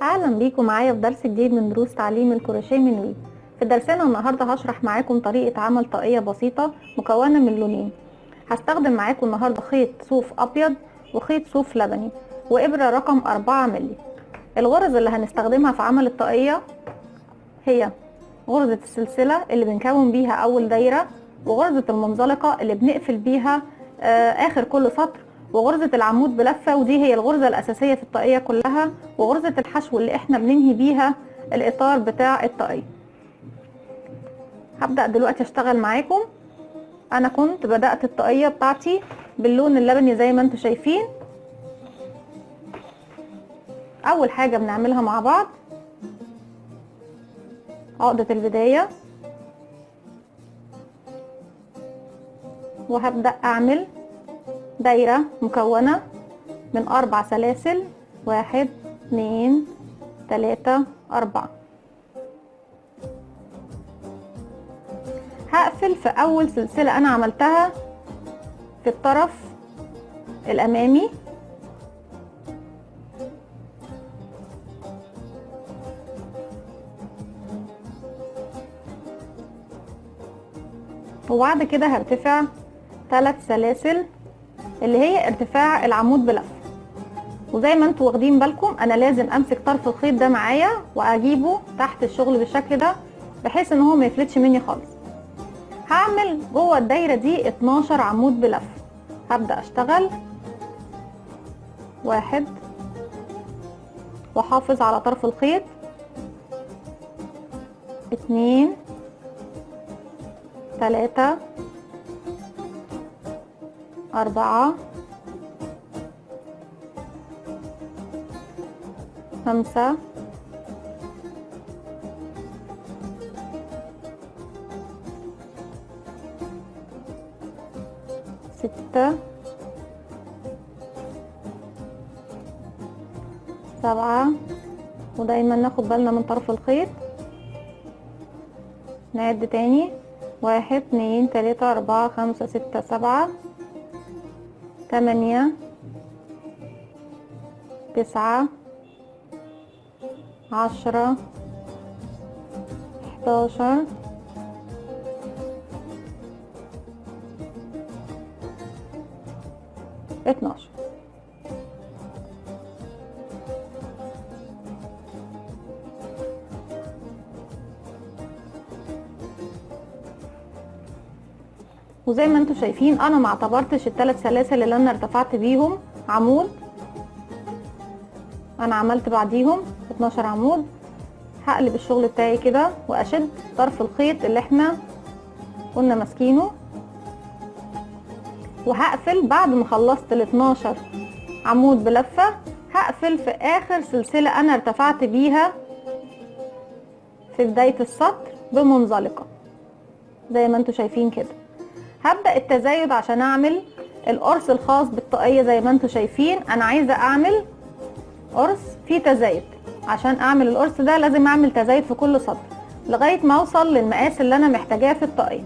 اهلا بيكم معايا في درس جديد من دروس تعليم الكروشيه من وي. في درسنا النهارده هشرح معاكم طريقه عمل طاقيه بسيطه مكونه من لونين. هستخدم معاكم النهارده خيط صوف ابيض وخيط صوف لبني وابره رقم 4 مللي. الغرز اللي هنستخدمها في عمل الطاقيه هي غرزه السلسله اللي بنكون بيها اول دايره، وغرزه المنزلقه اللي بنقفل بيها اخر كل سطر، وغرزة العمود بلفة ودي هي الغرزة الأساسية في الطاقية كلها، وغرزة الحشو اللي احنا بننهي بيها الإطار بتاع الطاقية. هبدأ دلوقتي أشتغل معاكم. أنا كنت بدأت الطاقية بتاعتي باللون اللبني زي ما انتم شايفين. أول حاجة بنعملها مع بعض عقدة البداية، وهبدأ أعمل دايرة مكونة من 4 سلاسل، 1 2 3 4. هقفل في اول سلسلة انا عملتها في الطرف الامامي، وبعد كده هرتفع 3 سلاسل اللي هي ارتفاع العمود بلف. وزي ما انتوا واخدين بالكم انا لازم امسك طرف الخيط ده معايا واجيبه تحت الشغل بالشكل ده بحيث ان هو ما يفلتش مني خالص. هعمل جوه الدايره دي 12 عمود بلف. هبدا اشتغل 1 واحافظ على طرف الخيط، 2 3 4 5 6 7. ودايما ناخد بالنا من طرف الخيط. نعد تاني 1 2 3 4 5 6 7 8 9 10 11 12. وزي ما انتم شايفين انا ما اعتبرتش الثلاث سلاسل اللي انا ارتفعت بيهم عمود، انا عملت بعديهم 12 عمود. هقلب الشغل بتاعي كده واشد طرف الخيط اللي احنا كنا ماسكينه، وهقفل بعد ما خلصت ال 12 عمود بلفة. هقفل في اخر سلسلة انا ارتفعت بيها في بداية السطر بمنزلقة زي ما انتم شايفين كده. هبدأ التزايد عشان اعمل القرص الخاص بالطاقية. زي ما انتم شايفين انا عايزة اعمل قرص فيه تزايد. عشان اعمل القرص ده لازم اعمل تزايد في كل سطر لغاية ما اوصل للمقاس اللي انا محتاجاه في الطاقية.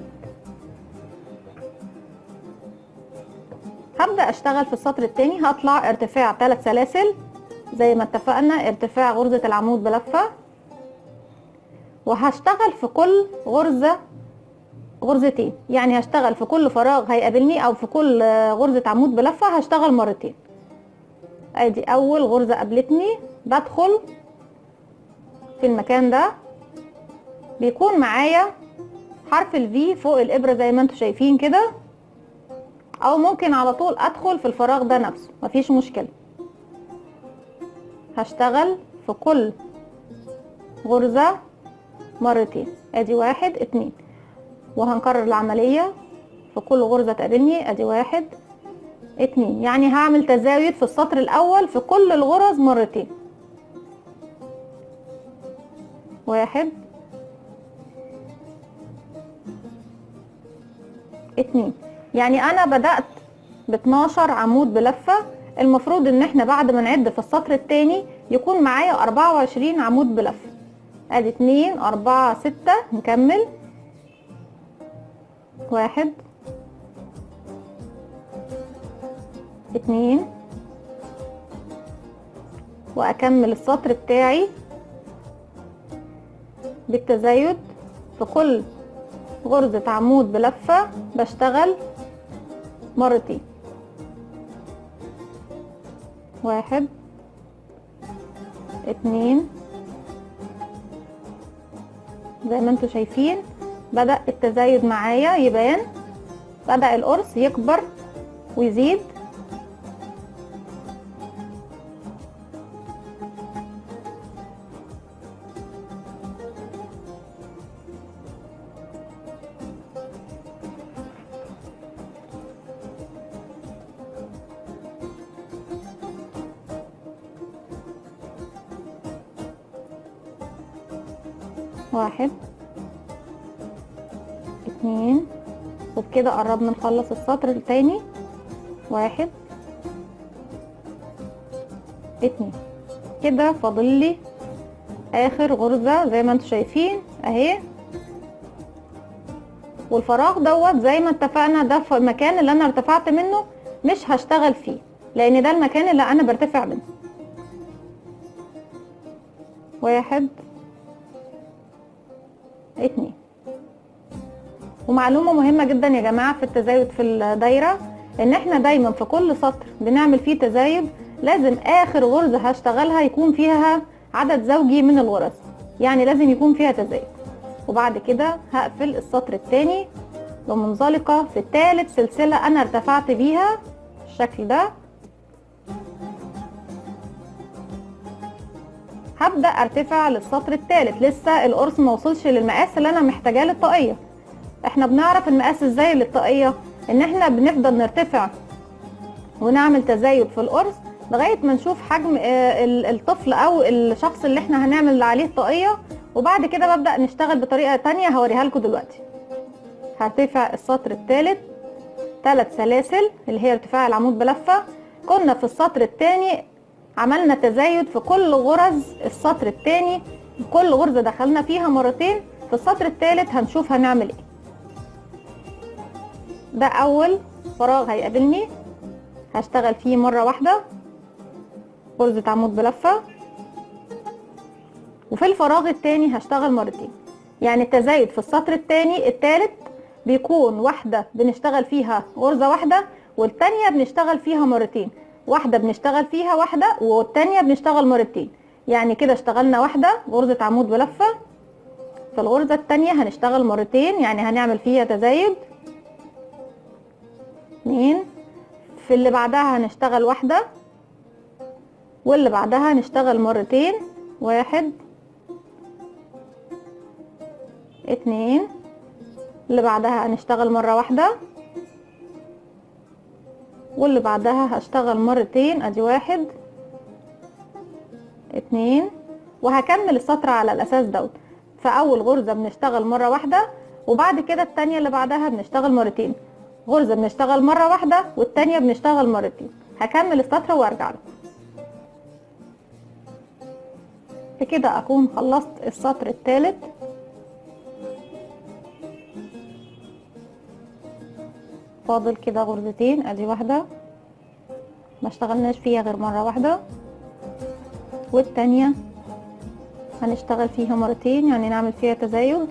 هبدأ اشتغل في السطر التاني. هطلع ارتفاع 3 سلاسل زي ما اتفقنا، ارتفاع غرزة العمود بلفة، وهشتغل في كل غرزة غرزتين. يعني هشتغل في كل فراغ هيقابلني او في كل غرزة عمود بلفة هشتغل مرتين. ادي اول غرزة قابلتني، بدخل في المكان ده بيكون معايا حرف الفي فوق الابرة زي ما انتم شايفين كده، او ممكن على طول ادخل في الفراغ ده نفسه مفيش مشكلة. هشتغل في كل غرزة مرتين. ادي 1 2، وهنكرر العملية في كل غرزة تقابلني. ادي 1 2، يعني هعمل تزايد في السطر الاول في كل الغرز مرتين. 1 2، يعني انا بدأت ب 12 عمود بلفة. المفروض ان احنا بعد ما نعد في السطر التاني يكون معايا 24 عمود بلفة. ادي 2 4 6. نكمل 1 2 واكمل السطر بتاعي بالتزايد. في كل غرزة عمود بلفة بشتغل مرتين، 1 2. زي ما انتوا شايفين بدأ التزايد معايا يبان، بدأ القرص يكبر ويزيد. واحد 2. وبكده قربنا نخلص السطر التاني. 1 2. كده فاضل لي اخر غرزة زي ما انتوا شايفين اهي، والفراغ دوت زي ما اتفقنا ده في المكان اللي انا ارتفعت منه، مش هشتغل فيه لان ده المكان اللي انا برتفع منه. 1 2. ومعلومة مهمة جدا يا جماعة في التزايد في الدايرة، ان احنا دايما في كل سطر بنعمل فيه تزايد لازم اخر غرزة هشتغلها يكون فيها عدد زوجي من الغرز، يعني لازم يكون فيها تزايد. وبعد كده هقفل السطر التاني بمنزلقة في الثالث سلسلة انا ارتفعت بيها بالشكل ده. هبدأ ارتفع للسطر الثالث، لسه القرص ما وصلش للمقاس اللي انا محتاجاه للطاقية. احنا بنعرف المقاس ازاي للطاقية؟ ان احنا بنفضل نرتفع ونعمل تزايد في القرص لغاية ما نشوف حجم الطفل او الشخص اللي احنا هنعمل عليه الطاقية، وبعد كده ببدأ نشتغل بطريقة تانية هوريها لكم دلوقتي. هرتفع السطر الثالث 3 سلاسل اللي هي ارتفاع العمود بلفة. كنا في السطر الثاني عملنا تزايد في كل غرز السطر الثاني، كل غرزة دخلنا فيها مرتين. في السطر الثالث هنشوف هنعمل ايه. ده اول فراغ هيقابلني هشتغل فيه مرة واحدة غرزة عمود بلفة، وفي الفراغ التاني هشتغل مرتين. يعني التزايد في السطر التاني التالت بيكون واحدة بنشتغل فيها غرزة واحدة، والتانية بنشتغل فيها مرتين. واحدة بنشتغل فيها واحدة والتانية بنشتغل مرتين، يعني كده اشتغلنا واحدة غرزة عمود بلفة. في الغرزة التانية هنشتغل مرتين، يعني هنعمل فيها تزايد 2. في اللي بعدها هنشتغل واحدة، واللي بعدها هنشتغل مرتين 1 2. اللي بعدها هنشتغل مرة واحدة، واللي بعدها هشتغل مرتين ادي 1 2. وهكمل السطر على الاساس دوت. في اول غرزة بنشتغل مرة واحدة، وبعد كده التانية اللي بعدها بنشتغل مرتين. غرزة بنشتغل مرة واحدة والتانية بنشتغل مرتين. هكمل السطر وارجع لكم. بكده اكون خلصت السطر الثالث. فاضل كده غرزتين ادي واحدة ما اشتغلناش فيها غير مرة واحدة، والتانية هنشتغل فيها مرتين يعني نعمل فيها تزايد.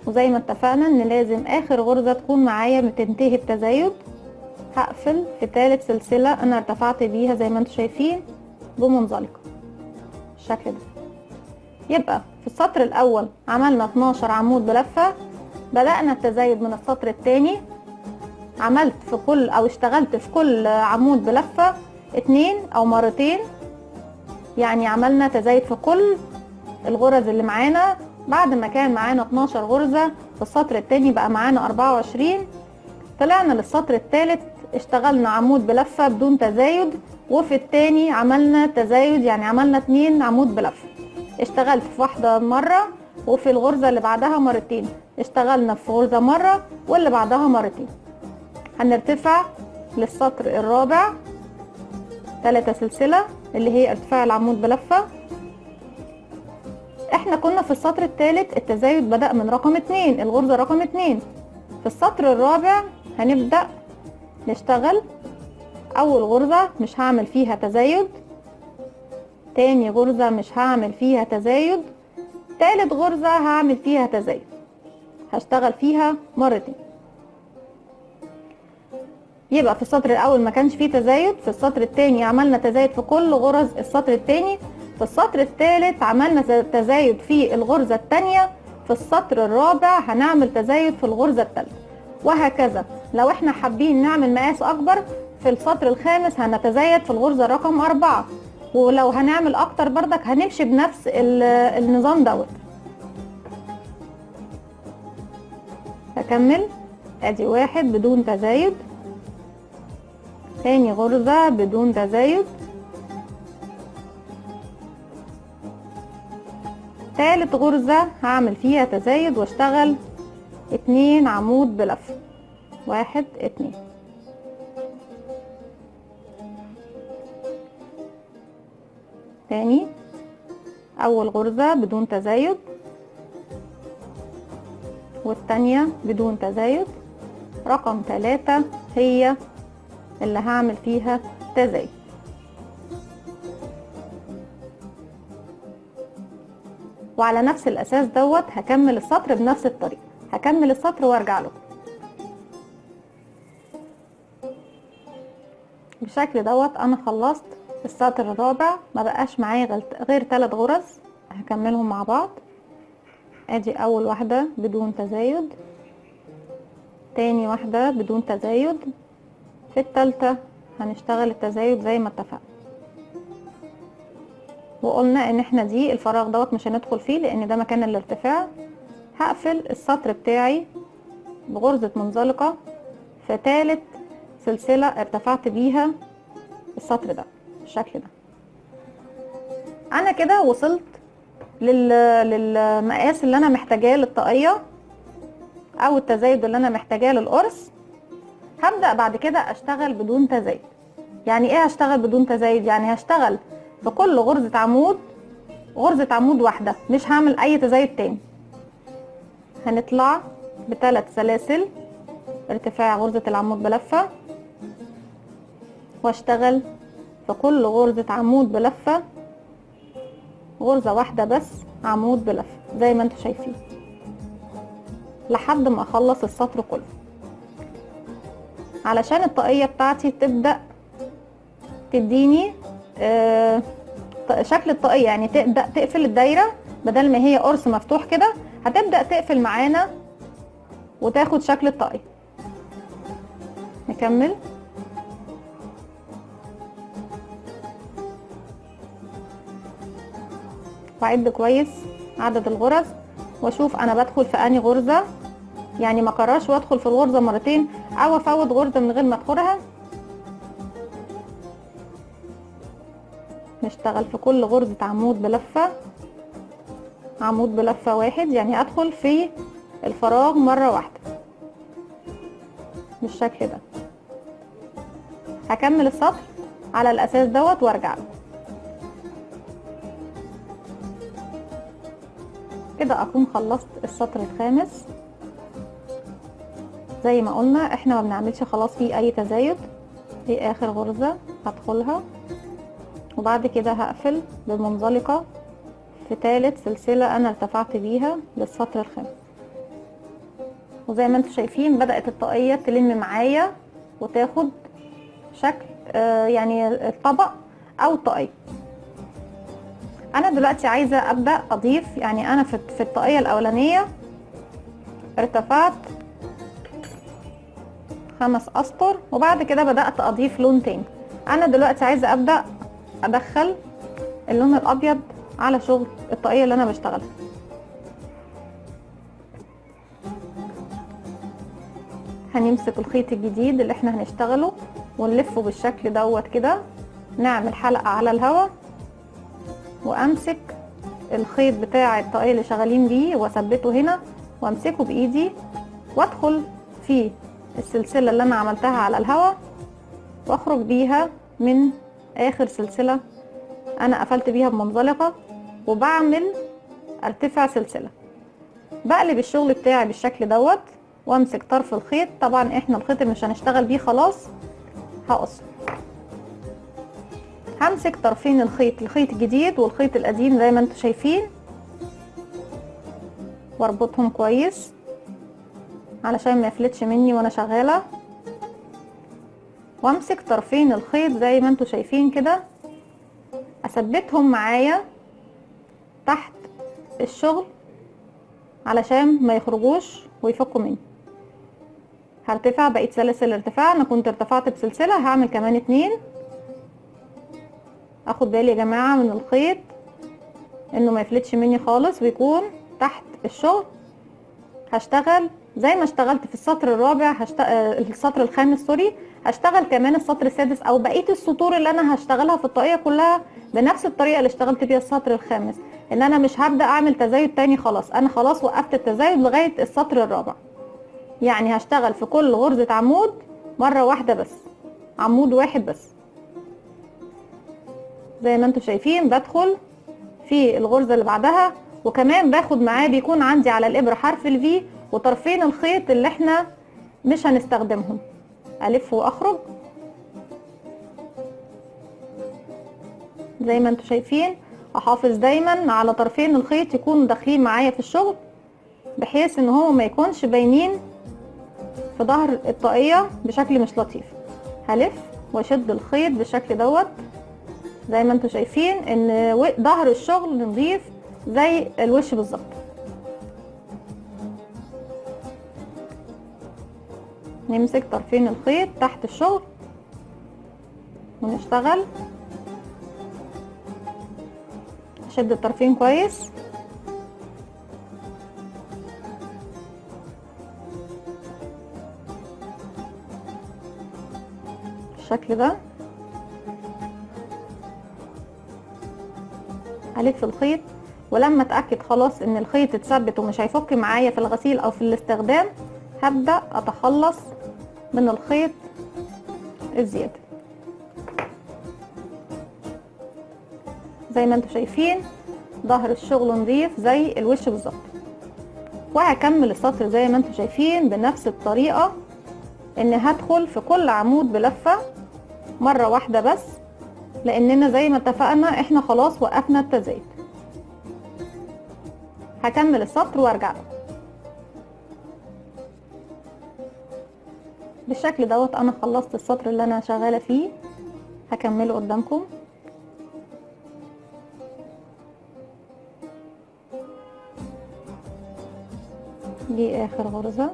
وزي ما اتفقنا ان لازم اخر غرزة تكون معايا بتنتهي بتزايد. هقفل في ثالث سلسلة انا ارتفعت بيها زي ما انتم شايفين بمنزلقة بالشكل ده. يبقى في السطر الاول عملنا 12 عمود بلفة. بدأنا التزايد من السطر الثاني، عملت في كل او اشتغلت في كل عمود بلفة 2 او مرتين، يعني عملنا تزايد في كل الغرز اللي معانا. بعد ما كان معانا 12 غرزة في السطر الثاني بقى معانا 24. طلعنا للسطر الثالث اشتغلنا عمود بلفة بدون تزايد، وفي الثاني عملنا تزايد يعني عملنا 2 عمود بلفة. اشتغلت في واحدة مرة، وفي الغرزة اللي بعدها مرتين. اشتغلنا في غرزة مرة واللي بعدها مرتين. هنرتفع للسطر الرابع 3 سلسلة اللي هي ارتفاع العمود بلفة. احنا كنا في السطر الثالث التزايد بدأ من رقم 2، الغرزة رقم 2. في السطر الرابع هنبدأ نشتغل اول غرزة مش هعمل فيها تزايد، تاني غرزة مش هعمل فيها تزايد، تالت غرزة هعمل فيها تزايد، هشتغل فيها مرتين. يبقى في السطر الاول ما كانش فيه تزايد، في السطر التاني عملنا تزايد في كل غرز السطر التاني، في السطر التالت عملنا تزايد في الغرزة التانية، في السطر الرابع هنعمل تزايد في الغرزة التالتة، وهكذا. لو احنا حابين نعمل مقاس اكبر في السطر الخامس هنتزايد في الغرزة رقم 4، ولو هنعمل اكتر بردك هنمشي بنفس النظام دوت. هكمل. ادي واحد بدون تزايد، تاني غرزة بدون تزايد، تالت غرزة هعمل فيها تزايد واشتغل 2 عمود بلف، 1 2. تاني اول غرزة بدون تزايد، والتانية بدون تزايد، رقم 3 هي اللي هعمل فيها تزايد. وعلى نفس الاساس دوت هكمل السطر بنفس الطريقة، هكمل السطر وارجع لكم بالشكل دوت. انا خلصت السطر الرابع، ما بقاش معايا غير 3 غرز، هكملهم مع بعض. ادي اول واحدة بدون تزايد، تاني واحدة بدون تزايد، في التالتة هنشتغل التزايد زي ما اتفقنا. وقلنا ان احنا دي الفراغ دوت مش هندخل فيه لان ده مكان الارتفاع. هقفل السطر بتاعي بغرزة منزلقة في تالت سلسلة ارتفعت بيها السطر ده بالشكل ده. انا كده وصلت للمقاس اللي انا محتاجاه للطاقية او التزايد اللي انا محتاجاه للقرص. هبدأ بعد كده اشتغل بدون تزايد. يعني ايه هشتغل بدون تزايد؟ يعني هشتغل في كل غرزة عمود واحدة، مش هعمل اي تزايد تاني. هنطلع ب3 سلاسل ارتفاع غرزة العمود بلفة، واشتغل في كل غرزة عمود بلفة غرزة واحدة بس عمود بلفة زي ما انتوا شايفين لحد ما اخلص السطر كله، علشان الطاقية بتاعتي تبدأ تديني شكل الطاقية. يعني تبدأ تقفل الدايرة، بدل ما هي قرص مفتوح كده هتبدأ تقفل معانا وتاخد شكل الطاقية. نكمل. وأعد كويس عدد الغرز واشوف انا بدخل في انهي غرزة، يعني ما اكررش وادخل في الغرزة مرتين او افوت غرزة من غير ما ادخلها. نشتغل في كل غرزة عمود بلفة واحد، يعني ادخل في الفراغ مرة واحدة بالشكل ده. هكمل السطر على الاساس دوت وارجع له كده. اكون خلصت السطر الخامس. زي ما قلنا احنا ما بنعملش خلاص فيه اي تزايد. دي اخر غرزة هدخلها، وبعد كده هقفل بالمنزلقة في ثالث سلسلة انا ارتفعت بيها للسطر الخامس. وزي ما انتم شايفين بدأت الطاقية تلم معايا وتاخد شكل يعني الطبق او الطاقية. انا دلوقتي عايزة ابدأ اضيف، يعني انا في الطاقية الاولانية ارتفعت 5 اسطر، وبعد كده بدأت اضيف لون تاني. انا دلوقتي عايزة ابدأ ادخل اللون الابيض على شغل الطاقية اللي انا بشتغلها. هنمسك الخيط الجديد اللي احنا هنشتغله ونلفه بالشكل دوت كده، نعمل حلقة على الهواء، وامسك الخيط بتاع الطاقية اللي شغالين بيه واثبته هنا وامسكه بايدي وادخل في السلسلة اللي انا عملتها على الهواء واخرج بيها من اخر سلسلة انا قفلت بيها بمنزلقة، وبعمل ارتفع سلسلة. بقلب الشغل بتاعي بالشكل دوت وامسك طرف الخيط. طبعا احنا الخيط اللي مش هنشتغل بيه خلاص هقص. همسك طرفين الخيط الجديد والخيط القديم زي ما انتم شايفين، واربطهم كويس علشان ما يفلتش مني وانا شغاله، وامسك طرفين الخيط زي ما انتم شايفين كده، اثبتهم معايا تحت الشغل علشان ما يخرجوش ويفكوا مني. هرتفع بقيت سلاسل ارتفاع، انا كنت ارتفعت بسلسله، هعمل كمان 2. اخد بالي يا جماعه من الخيط انه ما يفلتش مني خالص ويكون تحت الشغل. هشتغل زي ما اشتغلت في السطر الرابع، السطر الخامس سوري، هشتغل كمان السطر السادس او بقيه السطور اللي انا هشتغلها في الطاقيه كلها بنفس الطريقه اللي اشتغلت بيها السطر الخامس. ان انا مش هبدا اعمل تزايد تاني، خلاص انا خلاص وقفت التزايد لغايه السطر الرابع. يعني هشتغل في كل غرزه عمود مره واحده بس، عمود واحد بس زي ما انتم شايفين. بدخل في الغرزه اللي بعدها، وكمان باخد معاه بيكون عندي على الابره حرف الفي وطرفين الخيط اللي احنا مش هنستخدمهم. الف واخرج زي ما انتم شايفين. احافظ دايما على طرفين الخيط يكونوا داخلين معايا في الشغل، بحيث ان هو ما يكونش باينين في ظهر الطاقيه بشكل مش لطيف. هلف واشد الخيط بالشكل دوت زي ما انتم شايفين ان ظهر الشغل نضيف زي الوش بالظبط. نمسك طرفين الخيط تحت الشغل ونشتغل، شد الطرفين كويس بالشكل ده. الف الخيط، ولما اتاكد خلاص ان الخيط اتثبت ومش هيفك معايا في الغسيل او في الاستخدام، هبدا اتخلص من الخيط الزياده زي ما انتم شايفين. ظهر الشغل نضيف زي الوش بالظبط، وهكمل السطر زي ما انتم شايفين بنفس الطريقه، ان هدخل في كل عمود بلفه مره واحده بس، لاننا زي ما اتفقنا احنا خلاص وقفنا التزايد. هكمل السطر وارجع له بالشكل دوت. انا خلصت السطر اللي انا شغاله فيه، هكمله قدامكم. دي اخر غرزه،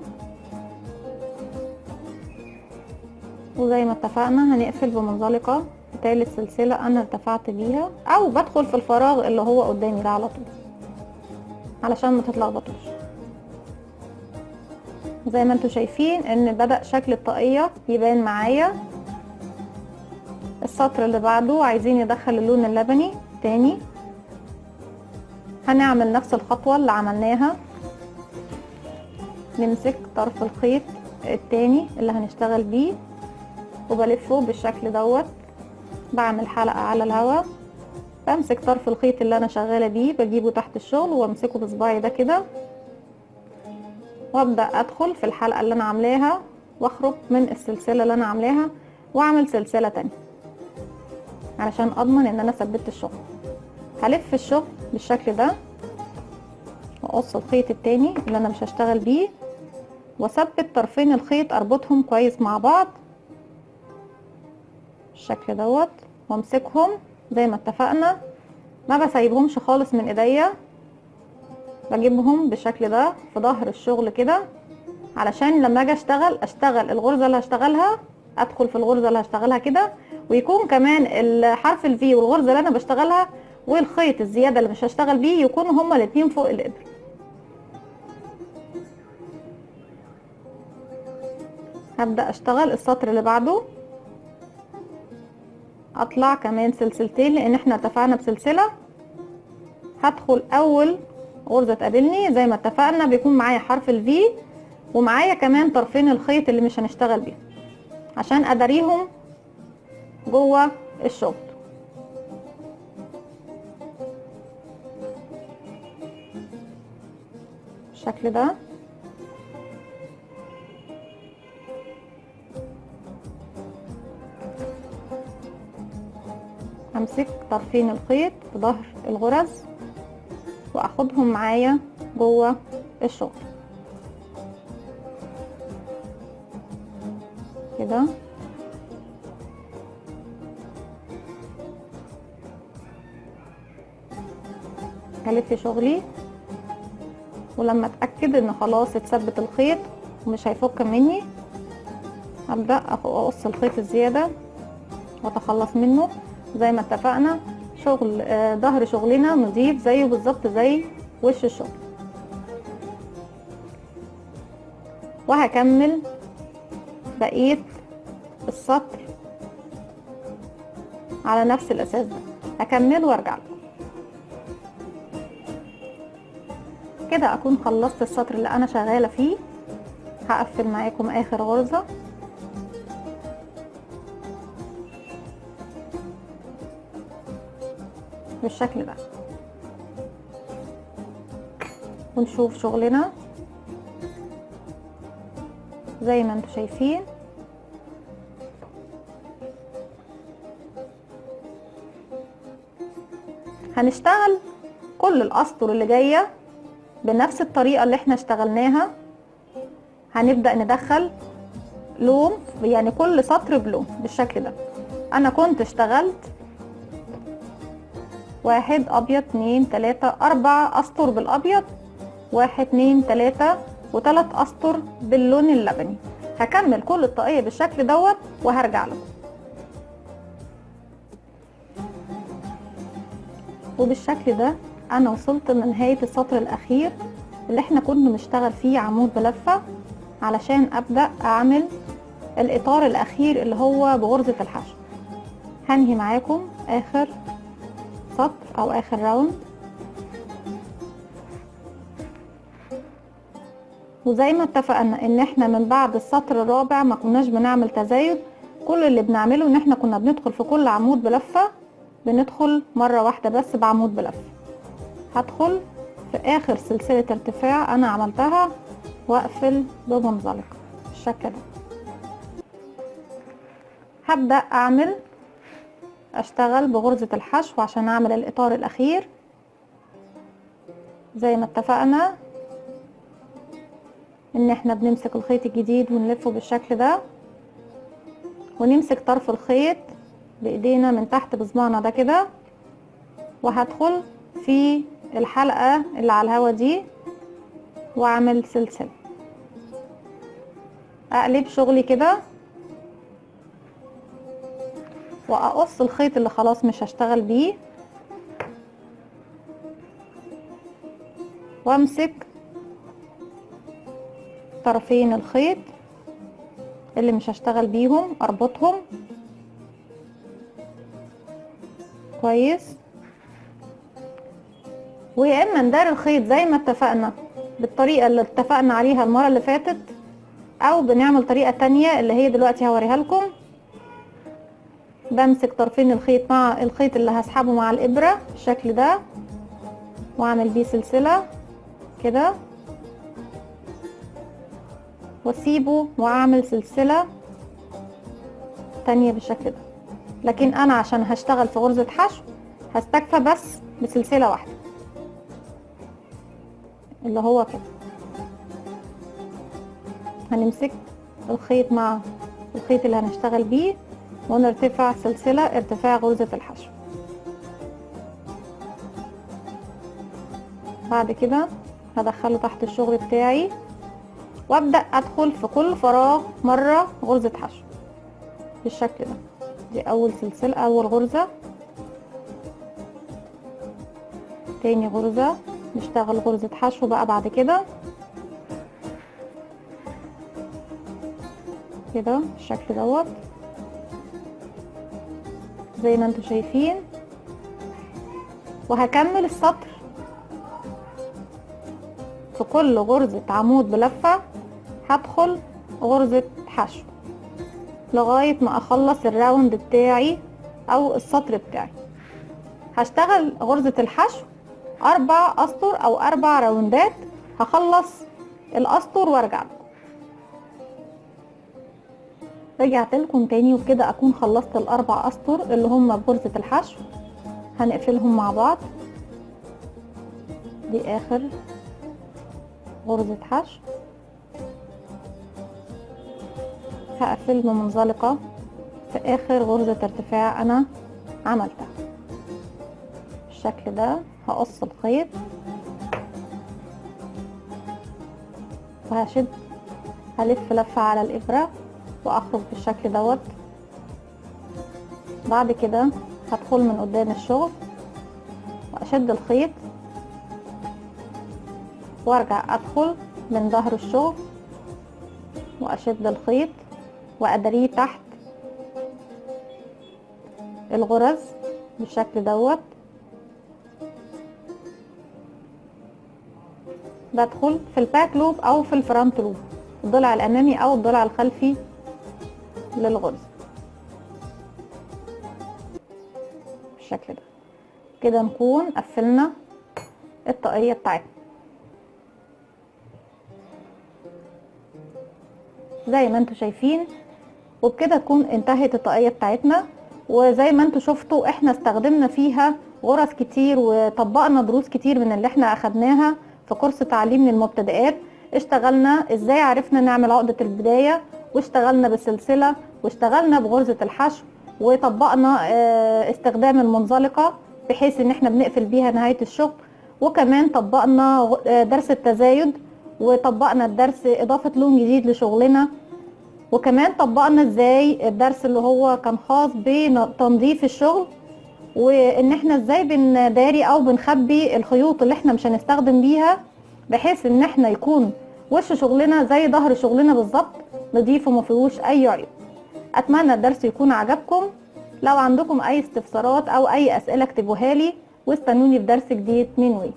وزي ما اتفقنا هنقفل بمنزلقه في ثالث سلسله انا ارتفعت بيها، او بدخل في الفراغ اللي هو قدامي ده على طول علشان ما تتلخبطوش. زي ما انتم شايفين ان بدأ شكل الطاقية يبان معايا. السطر اللي بعده عايزين ندخل اللون اللبني تاني، هنعمل نفس الخطوة اللي عملناها. نمسك طرف الخيط التاني اللي هنشتغل بيه وبلفه بالشكل دوت، بعمل حلقة على الهواء، بمسك طرف الخيط اللي انا شغالة بيه بجيبه تحت الشغل وامسكه بصباعي ده كده، وابدأ ادخل في الحلقة اللي انا عاملاها واخرج من السلسلة اللي انا عاملاها واعمل سلسلة تانية علشان اضمن ان انا ثبت الشغل. هلف الشغل بالشكل ده واقص الخيط التاني اللي انا مش هشتغل بيه، واثبت طرفين الخيط اربطهم كويس مع بعض بالشكل دوت، وامسكهم زي ما اتفقنا، ما بسيبهمش خالص من ايديا، بجيبهم بالشكل ده في ظهر الشغل كده، علشان لما اجي اشتغل الغرزه اللي هشتغلها، ادخل في الغرزه اللي هشتغلها كده، ويكون كمان الحرف الفي والغرزه اللي انا بشتغلها والخيط الزياده اللي مش هشتغل بيه يكونوا هما الاتنين فوق الابره. هبدا اشتغل السطر اللي بعده، اطلع كمان سلسلتين لان احنا اتفقنا بسلسله. هدخل اول غرزه تقابلني زي ما اتفقنا بيكون معايا حرف الفي ومعايا كمان طرفين الخيط اللي مش هنشتغل بيهم عشان اداريهم جوه الشغل بالشكل ده. وامسك طرفين الخيط في ظهر الغرز واخدهم معايا جوه الشغل كده. هلف شغلي، ولما اتاكد ان خلاص اتثبت الخيط ومش هيفك مني هبدا اقص الخيط الزياده واتخلص منه. زي ما اتفقنا شغل ظهر شغلنا نضيف زيه بالظبط زي وش الشغل. وهكمل بقيه السطر على نفس الاساس ده، هكمل وارجع لكم كده اكون خلصت السطر اللي انا شغاله فيه. هقفل معاكم اخر غرزه بالشكل ده، ونشوف شغلنا زي ما انتم شايفين. هنشتغل كل الاسطر اللي جايه بنفس الطريقه اللي احنا اشتغلناها. هنبدا ندخل لون، يعني كل سطر بلون بالشكل ده. انا كنت اشتغلت 1 ابيض 2 3 4 اسطر بالابيض، 1 2 3 و3 اسطر باللون اللبني. هكمل كل الطاقية بالشكل دوت وهرجع لكم. وبالشكل ده انا وصلت لنهاية السطر الاخير اللي احنا كنا بنشتغل فيه عمود بلفة علشان ابدأ اعمل الاطار الاخير اللي هو بغرزة الحشو. هنهي معاكم اخر سطر او اخر راوند. وزي ما اتفقنا ان احنا من بعد السطر الرابع ما كناش بنعمل تزايد، كل اللي بنعمله ان احنا كنا بندخل في كل عمود بلفة بندخل مرة واحدة بس بعمود بلفة. هدخل في اخر سلسلة ارتفاع انا عملتها واقفل بمنزلقة بالشكل ده. هبدأ اشتغل بغرزة الحشو عشان اعمل الاطار الاخير زي ما اتفقنا ان احنا بنمسك الخيط الجديد ونلفه بالشكل ده، ونمسك طرف الخيط بايدينا من تحت بصباعنا ده كده، وهدخل في الحلقة اللي على الهوا دي واعمل سلسلة. اقلب شغلي كده واقص الخيط اللي خلاص مش هشتغل بيه، وامسك طرفين الخيط اللي مش هشتغل بيهم اربطهم كويس، ويا اما ندار الخيط زي ما اتفقنا بالطريقة اللي اتفقنا عليها المرة اللي فاتت، او بنعمل طريقة تانية اللي هي دلوقتي هوريها لكم. بمسك طرفين الخيط مع الخيط اللي هسحبه مع الابرة بالشكل ده واعمل بيه سلسلة كده، واسيبه واعمل سلسلة تانية بالشكل ده. لكن انا عشان هشتغل في غرزة حشو هستكفى بس بسلسلة واحدة اللي هو كده. هنمسك الخيط مع الخيط اللي هنشتغل بيه ونرتفع سلسلة ارتفاع غرزة الحشو. بعد كده هدخله تحت الشغل بتاعي وابدأ ادخل في كل فراغ مرة غرزة حشو بالشكل ده. دي اول سلسلة، اول غرزة، تاني غرزة نشتغل غرزة حشو بقى بعد كده كده بالشكل دوت زي ما انتم شايفين. وهكمل السطر في كل غرزة عمود بلفة هدخل غرزة حشو لغاية ما اخلص الراوند بتاعي او السطر بتاعي. هشتغل غرزة الحشو 4 اسطر او 4 راوندات، هخلص الاسطر وارجع لكم. رجعت لكم تاني وبكده اكون خلصت ال4 اسطر اللي هم بغرزة الحشو. هنقفلهم مع بعض. دي اخر غرزة حشو، هقفل بمنزلقة في اخر غرزة ارتفاع انا عملتها بالشكل ده. هقص الخيط وهشد، هلف لفة على الابرة واخرج بالشكل دوت. بعد كده هدخل من قدام الشغل واشد الخيط وارجع ادخل من ظهر الشغل واشد الخيط واداريه تحت الغرز بالشكل دوت. بدخل في الباك لوب او في الفرونت لوب، الضلع الامامي او الضلع الخلفي للغرز بالشكل ده. كده نكون قفلنا الطاقية بتاعتنا زي ما انتوا شايفين، وبكده تكون انتهت الطاقية بتاعتنا. وزي ما انتوا شفتوا احنا استخدمنا فيها غرز كتير وطبقنا دروس كتير من اللي احنا اخدناها في كورس تعليم للمبتدئات. اشتغلنا ازاي عرفنا نعمل عقدة البداية، واشتغلنا بالسلسلة، واشتغلنا بغرزة الحشو، وطبقنا استخدام المنزلقة بحيث ان احنا بنقفل بيها نهاية الشغل، وكمان طبقنا درس التزايد، وطبقنا الدرس اضافة لون جديد لشغلنا، وكمان طبقنا ازاي الدرس اللي هو كان خاص بتنظيف الشغل، وان احنا ازاي بنداري او بنخبي الخيوط اللي احنا مش هنستخدم بيها بحيث ان احنا يكون وش شغلنا زي ظهر شغلنا بالظبط، نضيف وما فيهوش اي عيوب. اتمنى الدرس يكون عجبكم. لو عندكم اي استفسارات او اي اسئله اكتبوها لي، واستنوني في درس جديد من وي.